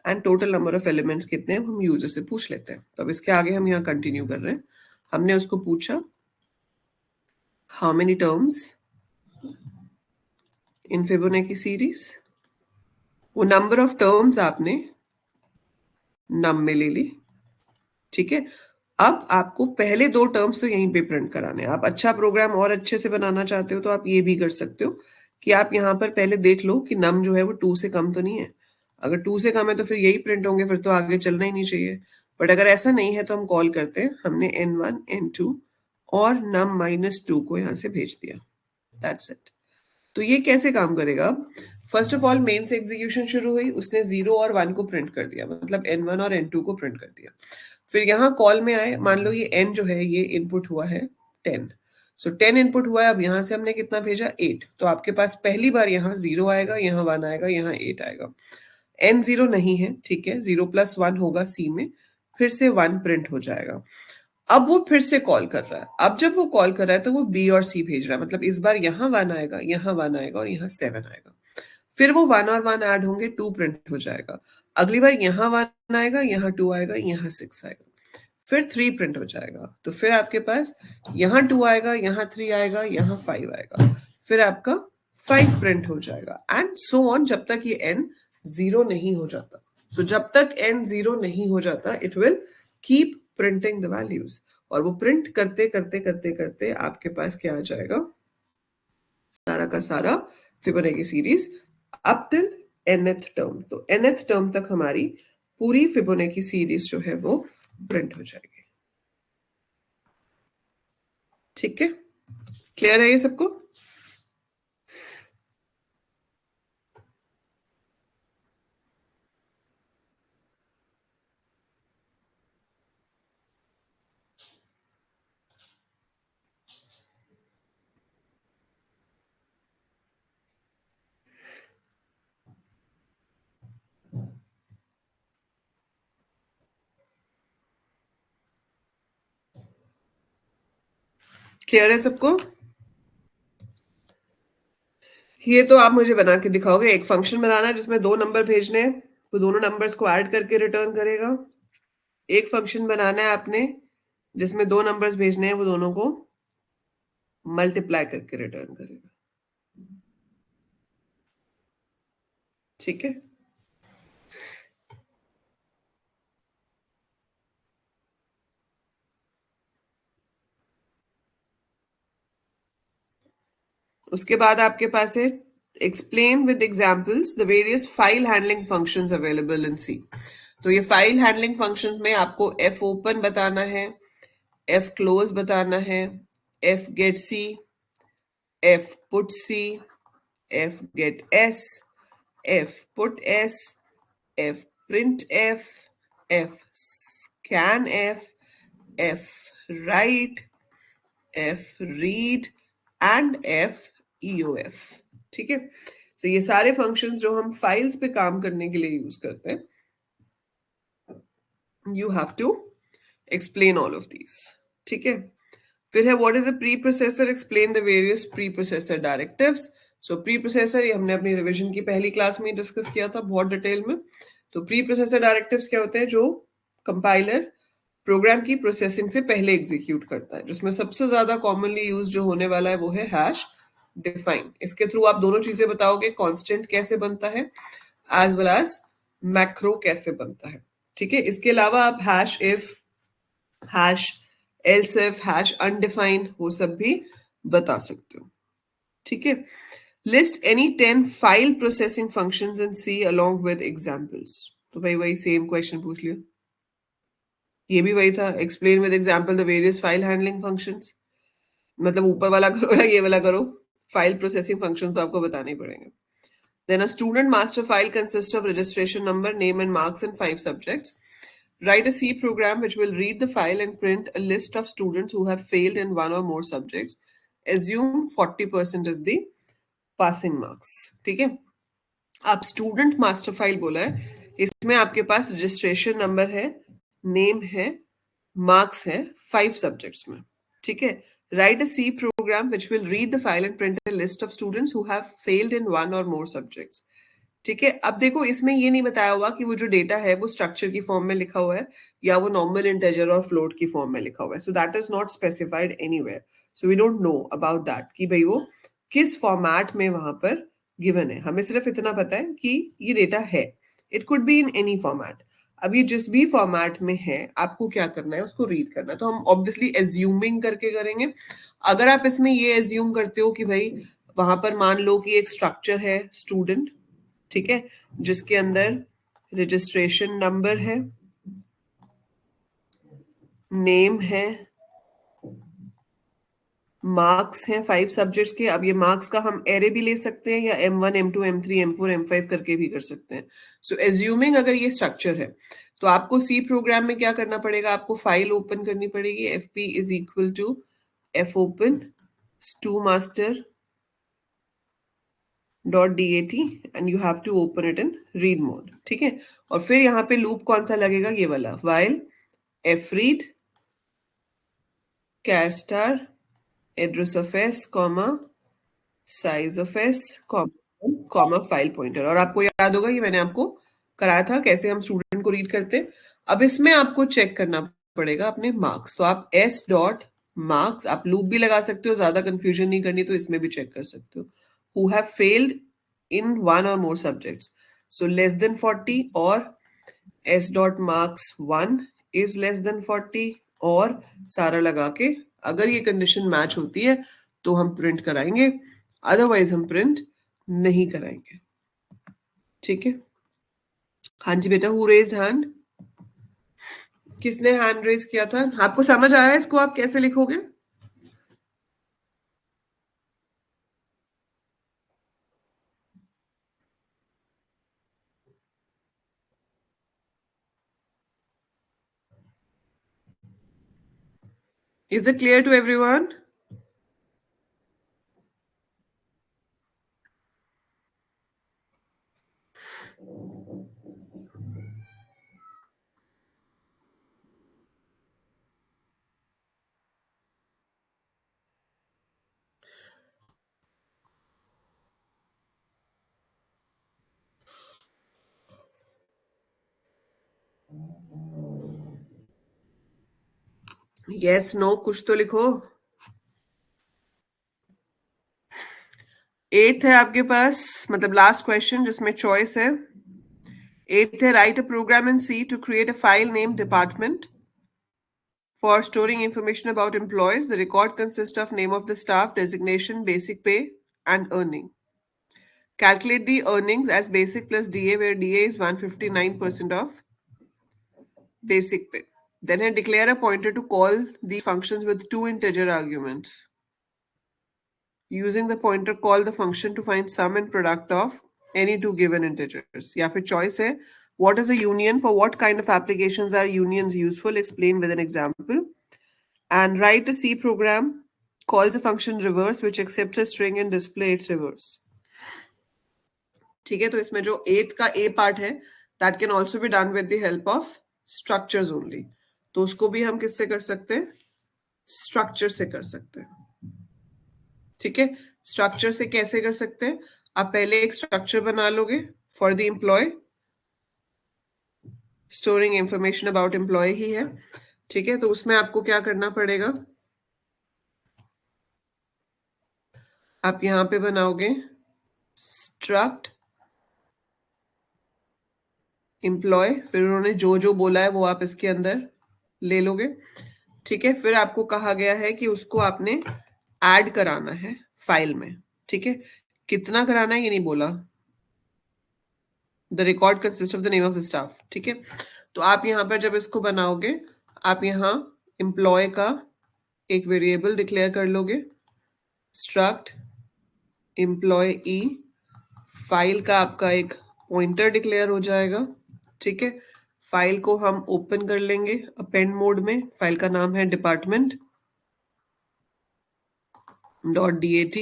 and total number of elements कितने हैं हम यूजर से पूछ लेते हैं. तो अब इसके आगे हम यहाँ कंटिन्यू कर रहे हैं. हमने उसको पूछा how many terms in Fibonacci series. वो नंबर ऑफ टर्म्स आपने नम में ले ली. ठीक है, अब आपको पहले 2 टर्म्स तो यहीं पे प्रिंट कराने हैं. आप अच्छा प्रोग्राम और अच्छे से बनाना चाहते हो तो आप ये भी कर सकते हो कि आप यहाँ पर पहले देख लो कि नम जो है वो 2 से कम तो नहीं है। अगर 2 से कम है तो फिर यही प्रिंट होंगे, फिर तो आगे चलना ही नहीं चाहिए। बट अगर ऐसा नहीं है तो हम कॉल करते हैं, हमने n1 n2 और num -2 को यहाँ से भेज दिया, दैट्स इट। तो ये कैसे काम करेगा? फर्स्ट ऑफ ऑल मेन से एग्जीक्यूशन शुरू हुई, उसने 0 और 1 को प्रिंट कर दिया, मतलब n1 और n2 को प्रिंट कर दिया। फिर यहाँ कॉल में आए, मान लो ये n जो है ये इनपुट हुआ है 10, सो 10 इनपुट हुआ है। अब यहाँ से हमने कितना भेजा 8, तो आपके पास पहली बार यहाँ 0 आएगा, यहाँ 1 आएगा, यहाँ 8 आएगा। n 0 नहीं है, ठीक है, 0 + 1 होगा c में, फिर से 1 प्रिंट हो जाएगा। अब वो फिर से कॉल कर रहा है। अब जब वो कॉल कर रहा है तो वो b और c भेज रहा है, मतलब इस बार यहाँ 1 आएगा, यहाँ 1 आएगा और यहाँ 7 आएगा। फिर वो 1 और 1 ऐड होंगे, 2 प्रिंट हो जाएगा। अगली बार यहाँ 1 आएगा, यहाँ 2 आएगा, यहाँ 6 आएगा, फिर 3 प्रिंट हो जाएगा। तो फिर आपके पास यहाँ 2 आएगा, यहाँ 3 आएगा, यहाँ 5 आएगा, फिर आपका 5 प्रिंट हो जाएगा, एंड सो ऑन, जब तक ये n 0 नहीं हो जाता। सो जब तक n 0 नहीं हो जाता, it will keep printing the values, और वो प्रिंट करते करते करते करते आपके पास क्या आ जाएगा, सारा का सारा Fibonacci series up till nth term. तो nth टर्म तक हमारी पूरी फिबोनाची सीरीज जो है वो प्रिंट हो जाएगी। ठीक है, क्लियर है ये सबको? क्लियर है सबको? ये तो आप मुझे बना के दिखाओगे। एक फंक्शन बनाना है जिसमें 2 नंबर भेजने हैं, वो दोनों नंबर्स को ऐड करके रिटर्न करेगा। एक फंक्शन बनाना है आपने जिसमें 2 नंबर्स भेजने हैं, वो दोनों को मल्टीप्लाई करके रिटर्न करेगा। ठीक है, उसके बाद आपके पास है explain with examples the various file handling functions available in C. तो ये फाइल हैंडलिंग फंक्शंस में आपको f ओपन बताना है, f क्लोज बताना है, f get c, f put c, f get s, f put s, f print f, f scan f write, f read and f eof। ठीक है, तो ये सारे फंक्शंस जो हम फाइल्स पे काम करने के लिए यूज करते हैं, you have to explain all of these. ठीक है, फिर है what is a preprocessor, explain the various preprocessor directives. So preprocessor, ये हमने अपनी रिवीजन की पहली क्लास में डिस्कस किया था बहुत डिटेल में। तो प्री प्रोसेसर डायरेक्टिव्स क्या होते हैं? जो कंपाइलर प्रोग्राम की प्रोसेसिंग से पहले एग्जीक्यूट करता है, जिसमें सबसे ज्यादा कॉमनली यूज जो होने वाला है वो है हैश डिफाइन। इसके थ्रू आप दोनों चीजें बताओगे, कांस्टेंट कैसे बनता है एज वेल एज मैक्रो कैसे बनता है। ठीक है, इसके अलावा आप hash if, hash else if, hash undefine, वो सब भी बता सकते हो। ठीक है, list any 10 file processing functions in C along with examples. तो भाई वही सेम क्वेश्चन पूछ लिया, ये भी वही था, explain with example the various file handling functions. मतलब ऊपर वाला करो या ये वाला करो, फाइल प्रोसेसिंग फंक्शंस तो आपको बताने ही पड़ेंगे। Then a student master file consists of registration number, name and marks and 5 subjects. Write a C program which will read the file and print a list of students who have failed in one or more subjects. Assume 40% is the passing marks. ठीक है, आप student master file बोला है, इसमें आपके पास registration number है, name है, मार्क्स है 5 सब्जेक्ट्स में। ठीक है, write a C program which will read the file and print a list of students who have failed in one or more subjects. ठीक है, अब देखो इसमें ये नहीं बताया हुआ कि वो जो डेटा है वो स्ट्रक्चर की फॉर्म में लिखा हुआ है या वो नॉर्मल इंटीजर और फ्लोट की फॉर्म में लिखा हुआ है। So that is not specified anywhere, so we don't know about that कि भाई वो किस फॉर्मेट में वहां पर गिवन है। हमें सिर्फ इतना पता है कि ये डेटा है, it could be in any format. अब ये जिस भी फॉर्मेट में है, आपको क्या करना है, उसको रीड करना है। तो हम ऑब्वियसली एज्यूमिंग करके करेंगे। अगर आप इसमें ये एज्यूम करते हो कि भाई वहां पर मान लो कि एक स्ट्रक्चर है स्टूडेंट, ठीक है, जिसके अंदर रजिस्ट्रेशन नंबर है, नेम है, मार्क्स हैं 5 सब्जेक्ट्स के। अब ये मार्क्स का हम एरे भी ले सकते हैं या M1 M2 M3 M4 M5 करके भी कर सकते हैं। सो एज्यूमिंग अगर ये स्ट्रक्चर है तो आपको सी प्रोग्राम में क्या करना पड़ेगा, आपको फाइल ओपन करनी पड़ेगी, fp is equal to fopen stomaster .dat and you have to open it in read mode, ठीक है। और फिर यहाँ पे लूप कौन सा लगेगा, ये वाला, while fread char star address of s comma size of s comma file pointer. और आपको याद होगा ये मैंने आपको कराया था कैसे हम स्टूडेंट को रीड करते हैं। अब इसमें आपको चेक करना पड़ेगा अपने मार्क्स, तो आप s डॉट मार्क्स, आप लूप भी लगा सकते हो, ज्यादा कंफ्यूजन नहीं करनी तो इसमें भी चेक कर सकते हो, who have failed in one or more subjects, so less than 40, और s dot marks 1 is less than 40, और सारा लगा के अगर ये कंडीशन मैच होती है तो हम प्रिंट कराएंगे, अदरवाइज हम प्रिंट नहीं कराएंगे, ठीक है। हाँ जी बेटा, हु रेज्ड हैंड, किसने हैंड रेज किया था? आपको समझ आया इसको आप कैसे लिखोगे? Is it clear to everyone? Yes no कुछ तो लिखो। 8th है आपके पास, मतलब लास्ट क्वेश्चन जिसमें चॉइस है। 8th है, write a program in C to create a file name department for storing information about employees. The record consists of name of the staff, designation, basic pay, and earning. Calculate the earnings as basic plus DA, where DA is 159% of basic pay. Then I declare a pointer to call the functions with two integer arguments. Using the pointer, call the function to find sum and product of any two given integers. या फिर choice है, what is a union? For what kind of applications are unions useful? Explain with an example. And write a C program calls a function reverse which accepts a string and display its reverse. ठीक है, तो इसमें जो 8th का A part है that can also be done with the help of structures only. तो उसको भी हम किससे कर सकते हैं? स्ट्रक्चर से कर सकते हैं, ठीक है। स्ट्रक्चर से कैसे कर सकते हैं? आप पहले एक स्ट्रक्चर बना लोगे for the employee, storing information about employee ही है, ठीक है। तो उसमें आपको क्या करना पड़ेगा, आप यहां पे बनाओगे स्ट्रक्ट एम्प्लॉय, फिर उन्होंने जो जो बोला है वो आप इसके अंदर ले लोगे, ठीक है। फिर आपको कहा गया है कि उसको आपने ऐड कराना है फाइल में, ठीक है। कितना कराना है ये नहीं बोला, the record consist of the name of the staff, ठीक है। तो आप यहां पर जब इसको बनाओगे, आप यहां एम्प्लॉय का एक वेरिएबल डिक्लेयर कर लोगे, स्ट्रक्ट एम्प्लॉय ई, फाइल का आपका एक पॉइंटर डिक्लेयर हो जाएगा, ठीक है। फाइल को हम ओपन कर लेंगे अपेंड मोड में, फाइल का नाम है department .dat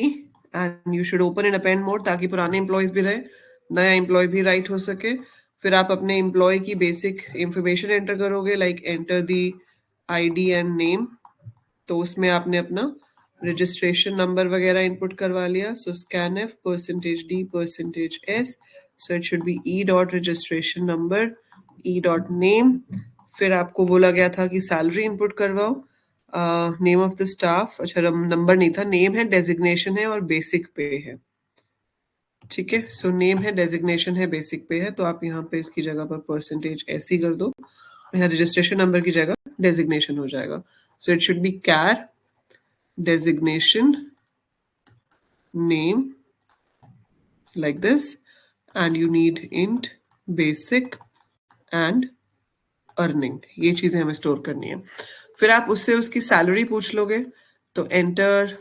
and you should open in append mode ताकि पुराने एम्प्लॉयज भी रहे, नया एम्प्लॉय भी राइट हो सके। फिर आप अपने एम्प्लॉय की बेसिक इंफॉर्मेशन एंटर करोगे, like enter the ID and name, तो उसमें आपने अपना रजिस्ट्रेशन नंबर वगैरह इनपुट करवा लिया, सो scanf %d %s, so it should B e dot registration number, e dot name. फिर आपको बोला गया था कि सैलरी इनपुट करवाओ, नेम ऑफ द स्टाफ, अच्छा नंबर नहीं था, नेम है, डेजिग्नेशन है और बेसिक पे है, ठीक है। सो नेम है, डेजिग्नेशन है, बेसिक पे है, तो आप यहाँ पे इसकी जगह पर %s ही कर दो, यहाँ रजिस्ट्रेशन नंबर की जगह डेजिग्नेशन हो जाएगा, so it should be char designation name like this, and you need int basic and earning. ये चीजें हमें स्टोर करनी है. फिर आप उससे उसकी सैलरी पूछ लोगे. तो एंटर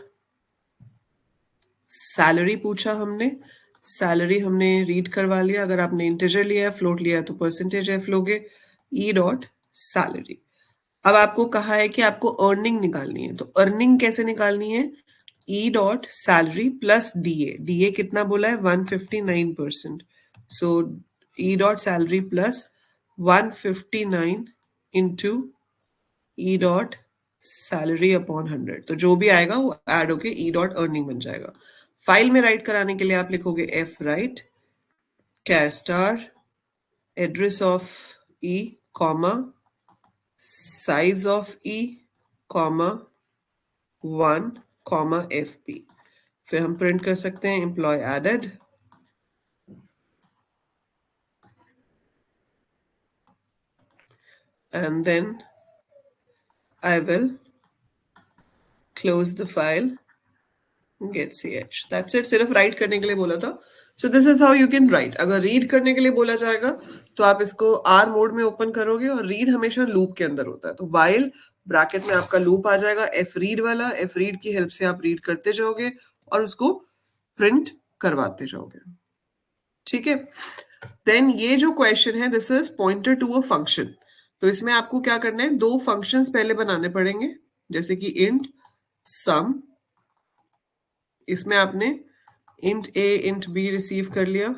सैलरी पूछा हमने. सैलरी हमने रीड करवा लिया. अगर आपने इंटीजर लिया है, फ्लोट लिया है, तो परसेंटेज एफ लोगे. ई डॉट सैलरी. अब आपको कहा है कि आपको अर्निंग निकालनी है. तो अर्निंग कैसे निकालनी है? E dot salary plus DA. DA कितना बोला है? 159%. So E dot salary plus 159 into E dot salary upon 100. तो जो भी आएगा वो ऐड होके ई डॉट अर्निंग बन जाएगा. फाइल में राइट कराने के लिए आप लिखोगे F write char star address of E comma size of E, comma 1, comma FP. फिर हम प्रिंट कर सकते हैं employee added. And then I will close the file, get ch. That's it. सिर्फ write करने के लिए बोला था. So this is how you can write. अगर read करने के लिए बोला जाएगा तो आप इसको R मोड में ओपन करोगे और read हमेशा लूप के अंदर होता है. तो while ब्रैकेट में आपका लूप आ जाएगा एफ रीड वाला. एफ रीड की हेल्प से आप रीड करते जाओगे और उसको प्रिंट करवाते जाओगे. ठीक है. देन ये जो क्वेश्चन है this is pointer to a function. तो इसमें आपको क्या करना है? दो फंक्शंस पहले बनाने पड़ेंगे. जैसे कि इंट सम. इसमें आपने इंट ए इंट बी रिसीव कर लिया.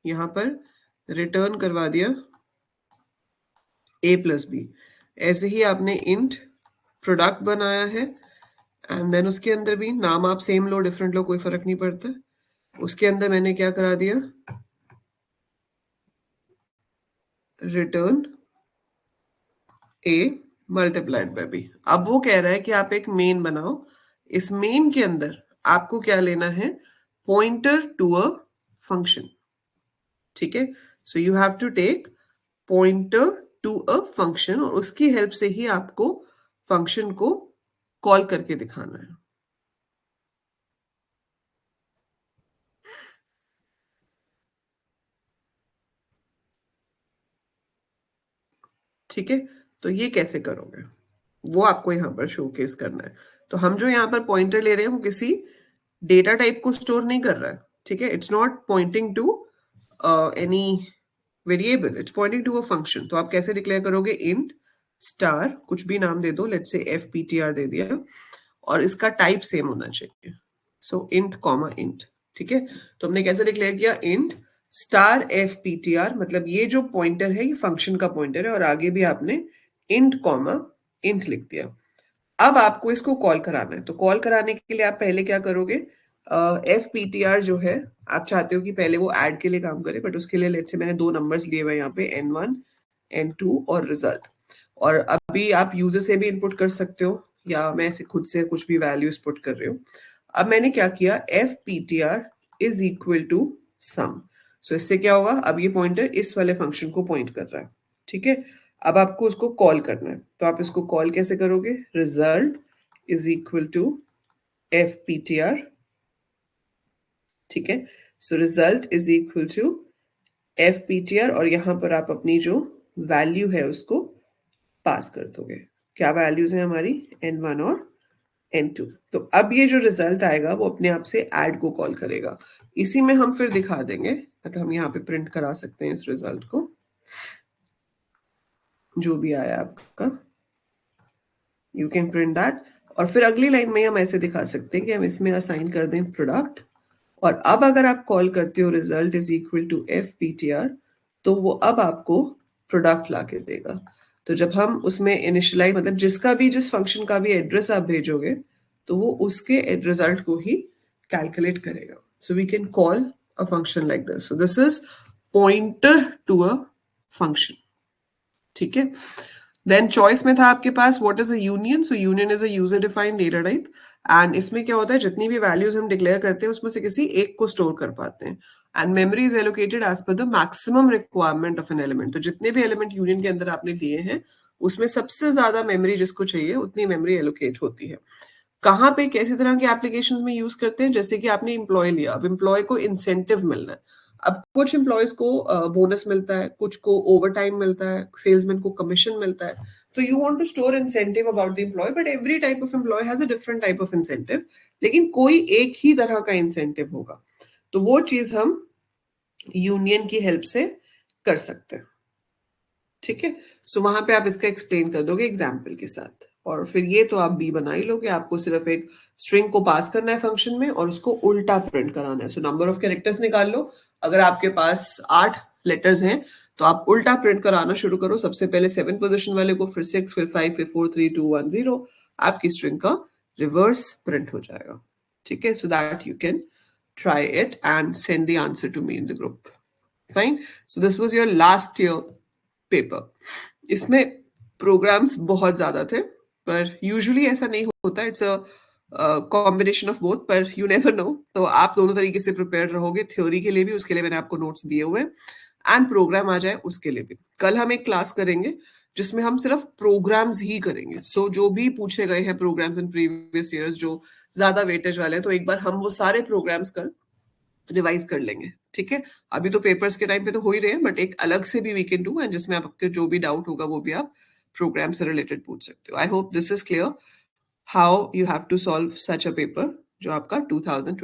यहां पर रिटर्न करवा दिया ए प्लस बी. ऐसे ही आपने इंट प्रोडक्ट बनाया है. एंड देन उसके अंदर भी नाम आप सेम लो डिफरेंट लो कोई फर्क नहीं पड़ता. उसके अंदर मैंने क्या करा दिया? Return A multiplied by B. अब वो कह रहा है कि आप एक मेन बनाओ. इस मेन के अंदर आपको क्या लेना है? Pointer to a function. ठीक है. So you have to take pointer to a function और उसकी हेल्प से ही आपको फंक्शन को कॉल करके दिखाना है. ठीक है. तो ये कैसे करोगे वो आपको यहां पर शोकेस करना है. तो हम जो यहां पर पॉइंटर ले रहे हैं वो किसी डेटा टाइप को स्टोर नहीं कर रहा है. ठीक है. It's not pointing to any variable. It's pointing to a function. तो आप कैसे डिक्लेयर करोगे? इंट स्टार कुछ भी नाम दे दो. Let's say F P T R दे दिया और इसका टाइप सेम होना चाहिए. So int comma int. ठीक है. तो हमने कैसे डिक्लेयर किया? Int star F P T R. मतलब ये जो पॉइंटर है ये फंक्शन का पॉइंटर है और आगे भी आपने इंट कॉमा इंट लिख दिया. अब आपको इसको कॉल कराना है. तो कॉल कराने के लिए आप पहले क्या करोगे? एफ पी टी आर जो है आप चाहते हो कि पहले वो ऐड के लिए काम करे. बट उसके लिए लेट्स से मैंने दो नंबर्स लिए हुए यहाँ पे n1 n2 और रिजल्ट. और अभी आप यूजर से भी इनपुट कर सकते हो या मैं ऐसे खुद से कुछ भी वैल्यूज पुट कर रही हूँ. अब मैंने क्या किया? F P T R is equal to sum. So इससे क्या होगा? अब ये पॉइंटर इस वाले फंक्शन को पॉइंट कर रहा है. ठीक है. अब आपको उसको कॉल करना है. तो आप इसको कॉल कैसे करोगे? Result is equal to F P T R. ठीक है. So result is equal to F P T R और यहां पर आप अपनी जो वैल्यू है उसको पास कर दोगे. क्या वैल्यूज है हमारी? n1 और n2. तो अब ये जो रिजल्ट आएगा वो अपने आप से ऐड को कॉल करेगा. इसी में हम फिर दिखा देंगे. मतलब हम यहाँ पे प्रिंट करा सकते हैं इस रिजल्ट को जो भी आया आपका. You can print that. और फिर अगली लाइन में हम ऐसे दिखा सकते हैं कि हम इसमें असाइन कर दें प्रोडक्ट. और अब अगर आप कॉल करते हो result is equal to F P T R तो वो अब आपको प्रोडक्ट ला के देगा. तो जब हम उसमें इनिशियलाइज मतलब जिसका भी जिस फंक्शन का भी एड्रेस आप भेजोगे तो वो उसके रिजल्ट को ही कैलकुलेट करेगा. So we can call a function like this. So this is pointer to a function. ठीक है. देन चॉइस में था आपके पास what is a union. So union is a user defined data type. And इसमें क्या होता है? जितनी भी वैल्यूज हम डिक्लेयर करते हैं उसमें से किसी एक को स्टोर कर पाते हैं. And memory is allocated as per the maximum requirement of an element. तो जितने भी एलिमेंट यूनियन के अंदर आपने दिए हैं उसमें सबसे ज्यादा मेमोरी जिसको चाहिए उतनी मेमोरी एलोकेट होती है. कहाँ पे कैसी तरह के एप्लीकेशंस में यूज करते हैं, जैसे कि आपने एम्प्लॉय लिया, अब एम्प्लॉय को इंसेंटिव मिलना है। अब कुछ एम्प्लॉयज को बोनस मिलता है, कुछ को ओवर टाइम मिलता है, सेल्समैन को कमीशन मिलता है। तो you want to store incentive about the employee, but every type of employee has a different type of incentive, लेकिन कोई एक ही तरह का इंसेंटिव होगा। तो वो चीज हम यूनियन की हेल्प से कर सकते हैं। ठीक है, सो वहां पे आप इसका एक्सप्लेन कर दोगे एग्जाम्पल के साथ, और फिर ये तो आप बी बना ही लोगे। आपको सिर्फ एक स्ट्रिंग को पास करना है फंक्शन में और उसको उल्टा प्रिंट कराना है। सो नंबर ऑफ कैरेक्टर्स निकाल लो। अगर आपके पास 8 लेटर्स हैं तो आप उल्टा प्रिंट कराना शुरू करो। सबसे पहले 7 पोजीशन वाले को, फिर 6, फिर 5, फिर 4, 3, 2, 1, 0। आपकी स्ट्रिंग का रिवर्स प्रिंट हो जाएगा। ठीक है, so that you can try it and send the answer to me in the group. Fine. So this was your last year paper. इसमें प्रोग्राम्स बहुत ज्यादा थे, पर यूजुअली ऐसा नहीं होता। It's a combination of both, पर यू नेवर नो। तो आप दोनों तरीके से प्रिपेयर रहोगे, थ्योरी के लिए भी, उसके लिए मैंने आपको नोट्स दिए हुए हैं, एंड प्रोग्राम आ जाए उसके लिए भी। कल हम एक क्लास करेंगे जिसमें हम सिर्फ प्रोग्राम्स ही करेंगे। सो जो भी पूछे गए हैं प्रोग्राम्स इन प्रीवियस ईयर्स जो ज्यादा वेटेज वाले हैं, तो एक बार हम वो सारे प्रोग्राम्स कल रिवाइज कर लेंगे। ठीक है, अभी तो पेपर्स के टाइम पे तो हो ही रहे हैं, बट एक अलग से भी वी कैन डू, एंड जिसमें आपके जो भी डाउट होगा वो भी आप प्रोग्राम से रिलेटेड पूछ सकते हो। I hope this is clear how you have to solve such a paper जो आपका 2020